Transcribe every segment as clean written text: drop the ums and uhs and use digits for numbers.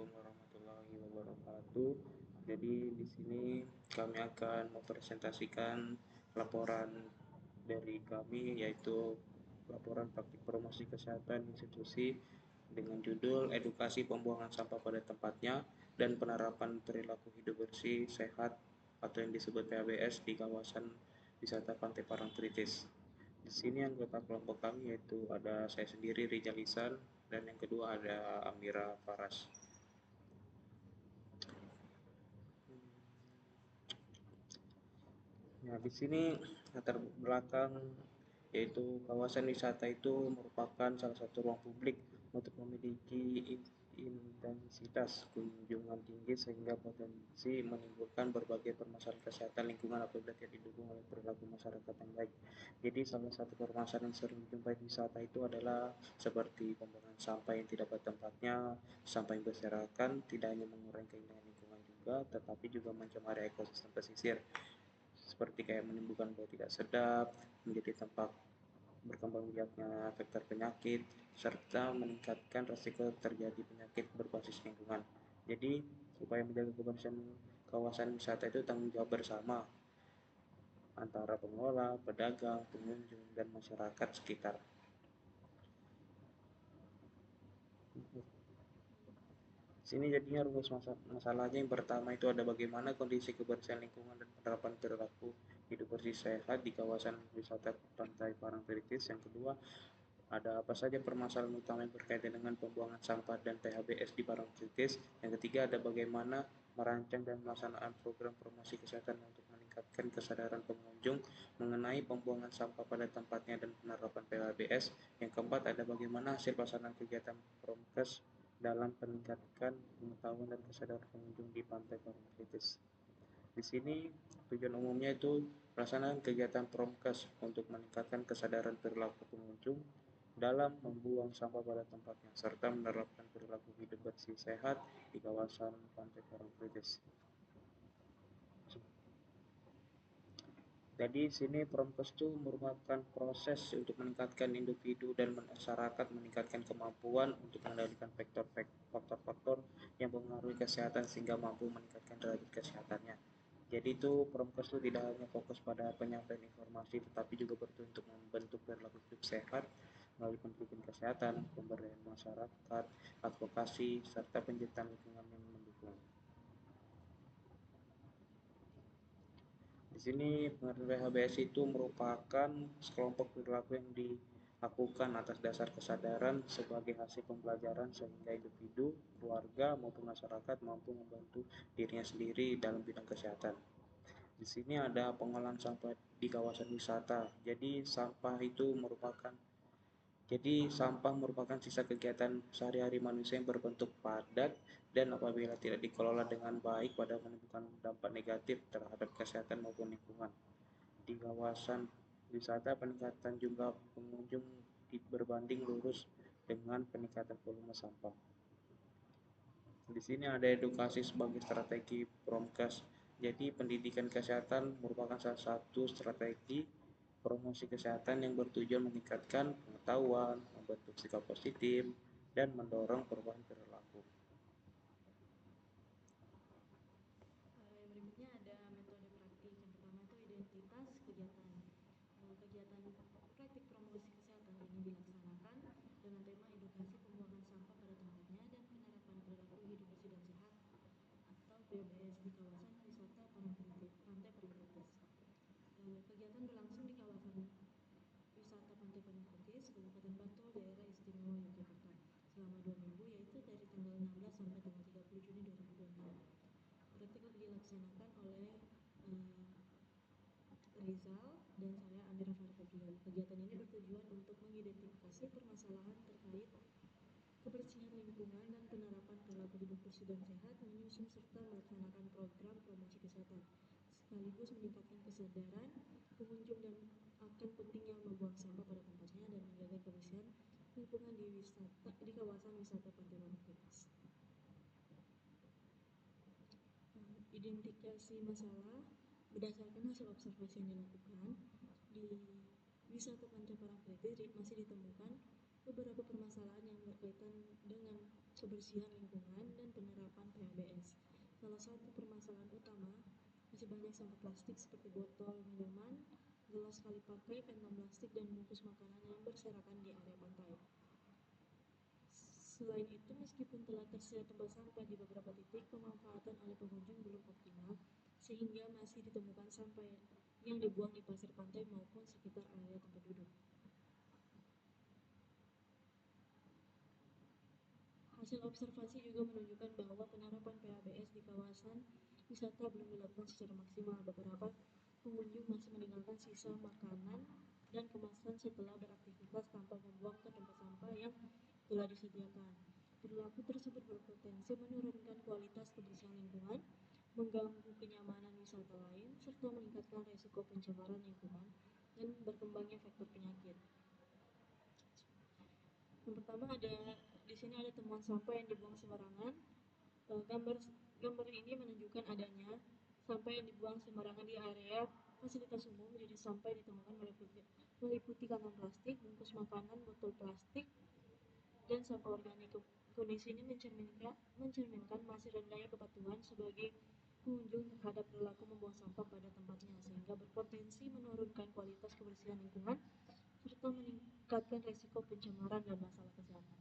Assalamualaikum warahmatullahi wabarakatuh. Jadi di sini kami akan mempresentasikan laporan dari kami, yaitu laporan praktik promosi kesehatan institusi dengan judul Edukasi Pembuangan Sampah pada Tempatnya dan Penerapan Perilaku Hidup Bersih Sehat atau yang disebut PHBS di kawasan wisata Pantai Parangtritis. Di sini anggota kelompok kami yaitu ada saya sendiri Rizal Ihsan dan yang kedua ada Amira Faras. Nah, di sini latar belakang yaitu kawasan wisata itu merupakan salah satu ruang publik untuk memiliki intensitas kunjungan tinggi sehingga potensi menimbulkan berbagai permasalahan kesehatan lingkungan apabila tidak didukung oleh perilaku masyarakat yang baik. Jadi salah satu permasalahan yang sering dijumpai di wisata itu adalah seperti pembuangan sampah yang tidak pada tempatnya, sampah yang berserakan tidak hanya mengurangi keindahan lingkungan juga, tetapi juga mencemari ekosistem pesisir seperti kayak menimbulkan bau tidak sedap, menjadi tempat berkembang biaknya vektor penyakit, serta meningkatkan risiko terjadi penyakit berbasis lingkungan. Jadi, upaya menjaga kebersihan kawasan wisata itu tanggung jawab bersama antara pengelola, pedagang, pengunjung, dan masyarakat sekitar. Sini jadinya rumus masalahnya yang pertama itu ada bagaimana kondisi kebersihan lingkungan dan penerapan perilaku hidup bersih sehat di kawasan wisata Pantai Parangtritis. Yang kedua, ada apa saja permasalahan utama yang berkaitan dengan pembuangan sampah dan PHBS di Parangtritis. Yang ketiga, ada bagaimana merancang dan melaksanakan program promosi kesehatan untuk meningkatkan kesadaran pengunjung mengenai pembuangan sampah pada tempatnya dan penerapan PHBS. Yang keempat, ada bagaimana hasil pelaksanaan kegiatan Promkes dalam meningkatkan pengetahuan dan kesadaran pengunjung di Pantai Parangtritis. Di sini tujuan umumnya itu pelaksanaan kegiatan Promkes untuk meningkatkan kesadaran perilaku pengunjung dalam membuang sampah pada tempatnya serta menerapkan perilaku hidup bersih sehat di kawasan Pantai Parangtritis. Jadi sini Promkes itu merupakan proses untuk meningkatkan individu dan masyarakat meningkatkan kemampuan untuk mengendalikan faktor-faktor yang mempengaruhi kesehatan sehingga mampu meningkatkan derajat kesehatannya. Jadi itu Promkes itu tidak hanya fokus pada penyampaian informasi tetapi juga bertujuan untuk membentuk perilaku hidup sehat melalui pendidikan kesehatan, pemberdayaan masyarakat, advokasi, serta penciptaan lingkungan yang mendukung. Di sini pengertian HBS itu merupakan sekelompok perilaku yang dilakukan atas dasar kesadaran sebagai hasil pembelajaran sehingga individu, keluarga maupun masyarakat mampu membantu dirinya sendiri dalam bidang kesehatan. Di sini ada pengolahan sampah di kawasan wisata. Jadi sampah merupakan sisa kegiatan sehari-hari manusia yang berbentuk padat dan apabila tidak dikelola dengan baik pada menimbulkan dampak negatif terhadap kesehatan maupun lingkungan. Di kawasan wisata peningkatan jumlah pengunjung berbanding lurus dengan peningkatan volume sampah. Di sini ada edukasi sebagai strategi Promkes. Jadi pendidikan kesehatan merupakan salah satu strategi promosi kesehatan yang bertujuan meningkatkan pengetahuan, membentuk sikap positif, dan mendorong perubahan perilaku. Yang berikutnya ada metode praktik. Yang pertama itu identitas kegiatan. Kegiatan praktik promosi kesehatan ini dilaksanakan dengan tema edukasi pembuangan sampah pada tempatnya dan penerapan perilaku hidup bersih dan sehat atau PHBS di kawasan wisata Pantai Parangtritis. Kegiatan berlangsung di kawasan wisata Pantai Parangtritis, Kabupaten Bantul, Daerah Istimewa Yogyakarta selama 2 minggu, yaitu dari tanggal 16 sampai tanggal 30 Juni 2026. Praktik dilaksanakan oleh Rizal dan saya Amira Farfadila. Kegiatan ini bertujuan untuk mengidentifikasi permasalahan terkait kebersihan lingkungan dan penerapan perilaku hidup bersih dan sehat, menyusun serta melaksanakan program promosi kesehatan, sekaligus meningkatkan kesadaran pengunjung dan akan pentingnya membuang sampah pada tempatnya dan menjaga kebersihan lingkungan di kawasan wisata Pantai Parangtritis. Identifikasi masalah berdasarkan hasil observasi yang dilakukan di wisata Pantai Parangtritis masih ditemukan beberapa permasalahan yang berkaitan dengan kebersihan lingkungan dan penerapan masih banyak sampah plastik seperti botol minuman, gelas sekali pakai, kantong plastik, dan bungkus makanan yang berserakan di area pantai. Selain itu, meskipun telah tersedia tempat sampah di beberapa titik, pemanfaatan oleh pengunjung belum optimal, sehingga masih ditemukan sampah yang dibuang di pasir pantai maupun sekitar area tempat duduk. Hasil observasi juga menunjukkan bahwa penerapan PHBS di kawasan wisata belum dilakukan secara maksimal. Beberapa pengunjung masih meninggalkan sisa makanan dan kemasan setelah beraktivitas tanpa membuang ke tempat sampah yang telah disediakan. Perilaku tersebut berpotensi menurunkan kualitas kebersihan lingkungan, mengganggu kenyamanan wisata lain, serta meningkatkan risiko pencemaran lingkungan dan berkembangnya faktor penyakit. Yang pertama di sini ada temuan sampah yang dibuang sembarangan. Gambar ini menunjukkan adanya sampah yang dibuang sembarangan di area fasilitas umum. Jadi sampah ditemukan meliputi kantong plastik, bungkus makanan, botol plastik, dan sampah organik. Kondisi ini mencerminkan masih rendahnya kepatuhan sebagai pengunjung terhadap perilaku membuang sampah pada tempatnya, sehingga berpotensi menurunkan kualitas kebersihan lingkungan serta meningkatkan risiko pencemaran dan masalah kesehatan.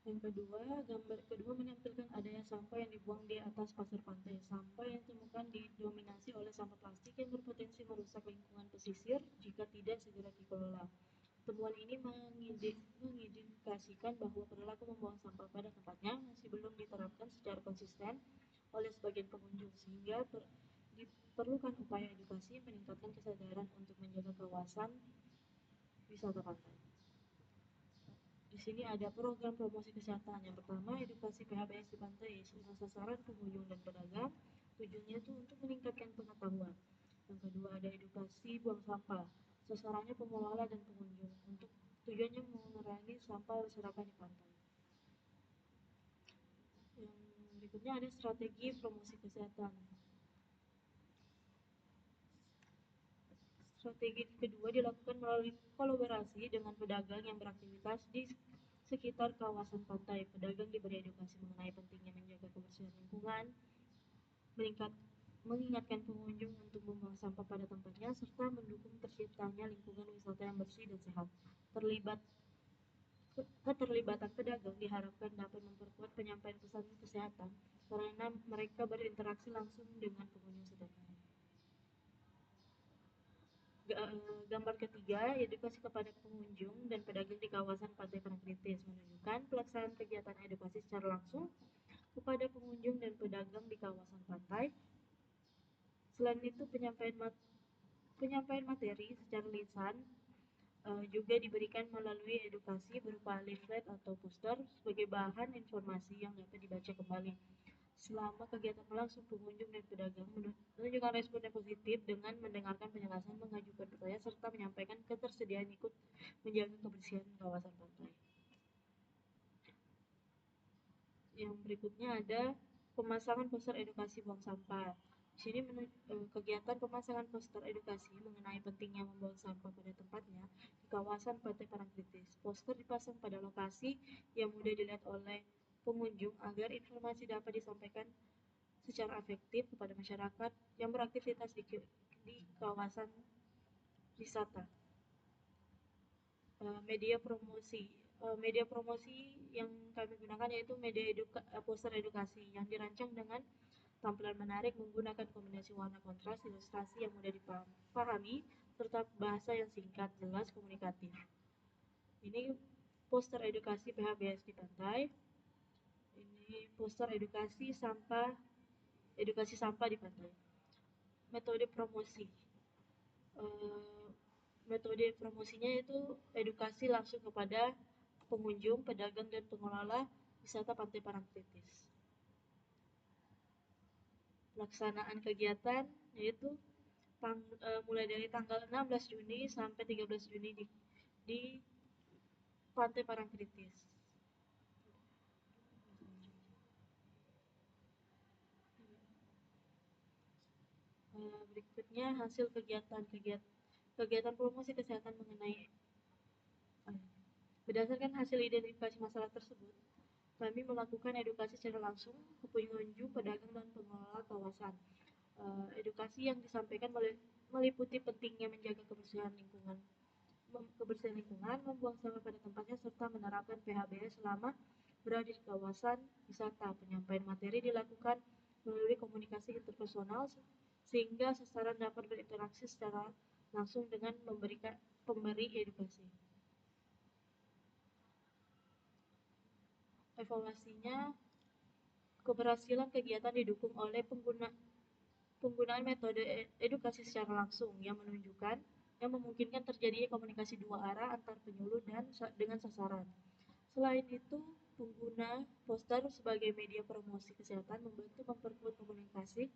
Yang kedua, gambar kedua menampilkan adanya sampah yang dibuang di atas pasir pantai. Sampah yang ditemukan didominasi oleh sampah plastik yang berpotensi merusak lingkungan pesisir jika tidak segera dikelola. Temuan ini mengindikasikan bahwa perilaku membuang sampah pada tempatnya masih belum diterapkan secara konsisten oleh sebagian pengunjung, sehingga diperlukan upaya edukasi meningkatkan kesadaran untuk menjaga kawasan wisata pantai. Di sini ada program promosi kesehatan. Yang pertama, edukasi PHBS di pantai dengan sasaran pengunjung dan pedagang. Tujuannya itu untuk meningkatkan pengetahuan. Yang kedua, ada edukasi buang sampah. Sasarannya pengelola dan pengunjung. Untuk tujuannya mengurangi sampah berserakan di pantai. Yang berikutnya ada strategi promosi kesehatan. Strategi kedua dilakukan melalui kolaborasi dengan pedagang yang beraktivitas di sekitar kawasan pantai. Pedagang diberi edukasi mengenai pentingnya menjaga kebersihan lingkungan, mengingatkan pengunjung untuk membuang sampah pada tempatnya, serta mendukung terciptanya lingkungan wisata yang bersih dan sehat. Keterlibatan pedagang diharapkan dapat memperkuat penyampaian pesan kesehatan karena mereka berinteraksi langsung dengan pengunjung setiap hari. Gambar ketiga, edukasi kepada pengunjung dan pedagang di kawasan pantai Parangtritis menunjukkan pelaksanaan kegiatan edukasi secara langsung kepada pengunjung dan pedagang di kawasan pantai. Selain itu, penyampaian materi secara lisan juga diberikan melalui edukasi berupa leaflet atau poster sebagai bahan informasi yang dapat dibaca kembali. Selama kegiatan berlangsung, pengunjung dan pedagang menunjukkan respon yang positif dengan mendengarkan penjelasan, mengajukan pertanyaan, serta menyampaikan ketersediaan ikut menjaga kebersihan kawasan pantai. Yang berikutnya ada pemasangan poster edukasi buang sampah. Di sini kegiatan pemasangan poster edukasi mengenai pentingnya membuang sampah pada tempatnya di kawasan Pantai Parangtritis. Poster dipasang pada lokasi yang mudah dilihat oleh pengunjung agar informasi dapat disampaikan secara efektif kepada masyarakat yang beraktivitas di kawasan wisata. Media promosi yang kami gunakan yaitu poster edukasi yang dirancang dengan tampilan menarik, menggunakan kombinasi warna kontras, ilustrasi yang mudah dipahami, serta bahasa yang singkat, jelas, komunikatif. Ini poster edukasi PHBS di pantai. Ini poster edukasi sampah di pantai. Metode promosi. Metode promosinya itu edukasi langsung kepada pengunjung, pedagang, dan pengelola wisata Pantai Parangtritis. Pelaksanaan kegiatan yaitu mulai dari tanggal 16 Juni sampai 13 Juni di Pantai Parangtritis. Berikutnya hasil kegiatan promosi kesehatan mengenai berdasarkan hasil identifikasi masalah tersebut, Kami melakukan edukasi secara langsung ke pengunjung, pedagang, dan pengelola kawasan. Edukasi yang disampaikan meliputi pentingnya menjaga kebersihan lingkungan, membuang sampah pada tempatnya, serta menerapkan PHBS selama berada di kawasan wisata. Penyampaian materi dilakukan melalui komunikasi interpersonal sehingga sasaran dapat berinteraksi secara langsung dengan pemberi edukasi. Evaluasinya, keberhasilan kegiatan didukung oleh penggunaan metode edukasi secara langsung yang memungkinkan terjadinya komunikasi dua arah antar penyuluh dan dengan sasaran. Selain itu, pengguna poster sebagai media promosi kesehatan membantu memperkuat komunikasi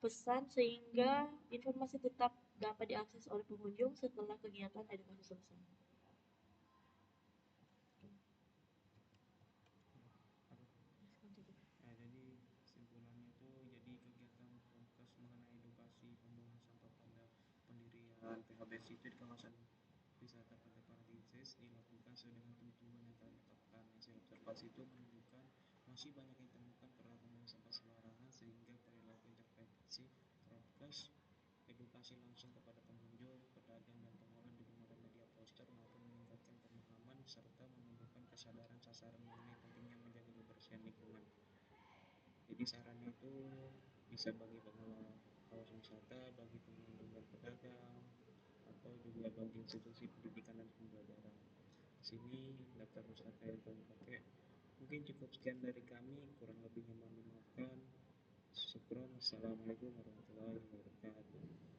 pesan sehingga informasi tetap dapat diakses oleh pengunjung setelah kegiatan edukasi selesai. Nah, jadi kesimpulannya itu jadi kegiatan podcast mengenai edukasi pembuangan sampah pada pendirian PHBS itu di kawasan wisata Pantai Paradises dilakukan sesuai dengan tuntunan yang telah ditetapkan. Hasil observasi itu menunjukkan masih banyak yang ditemukan karena pembuangan sampah sembarangan sehingga perilaku intervensi podcast edukasi langsung kepada pengunjung, pedagang, dan pengelola dengan modal media poster mampu meningkatkan pemahaman serta menumbuhkan kesadaran sasaran mengenai pentingnya menjaga kebersihan lingkungan. Jadi sarannya itu bisa bagi pengelola kawasan wisata, bagi pengunjung dan pedagang, atau juga bagi institusi pendidikan dan pembelajaran. Di sini daftar wisata yang kami pakai. Mungkin cukup sekian dari kami, kurang lebihnya mohon dimaafkan. Syukron. Assalamualaikum warahmatullahi wabarakatuh.